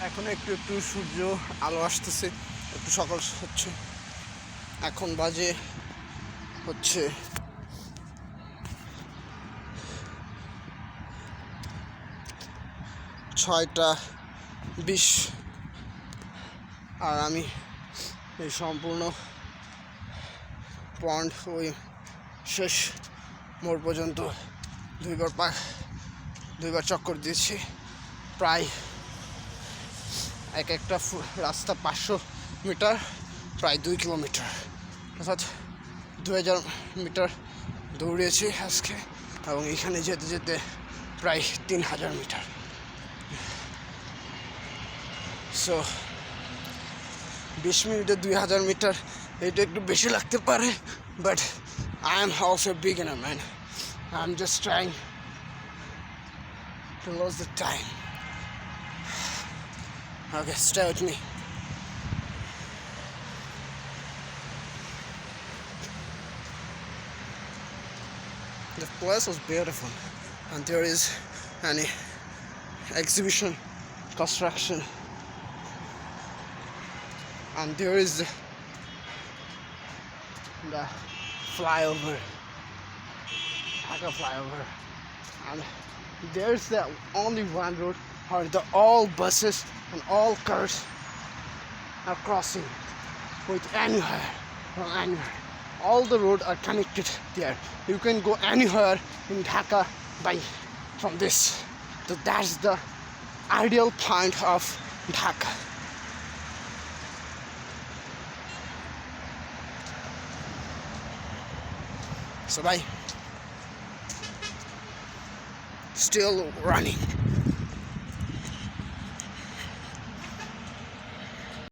এখন একটু একটু সূর্য আলো আসতেছে, একটু সকাল হচ্ছে। এখন বাজে হচ্ছে 6টা 20, আর আমি এই সম্পূর্ণ পন্ড ওই শেষ মোড় পর্যন্ত দুইবার চক্কর দিয়েছি। প্রায় একটা রাস্তা 500 মিটার, প্রায় 2 কিলোমিটার, অর্থাৎ 2000 মিটার দৌড়িয়েছি আজকে, এবং এখানে যেতে যেতে প্রায় 3000 মিটার। সো 20 মিনিটে 2000 মিটার, এটা একটু বেশি লাগতে পারে, but I am also a beginner, man. I'm just trying to lose the time. Okay, stay with me. The place was beautiful, and there is an exhibition construction, and there is the flyover, Dhaka flyover, and there's the only one road where all buses and all cars are crossing with anywhere from anywhere. All the roads are connected there. You can go anywhere in Dhaka from this. So that's the ideal point of Dhaka. So bye. Still running.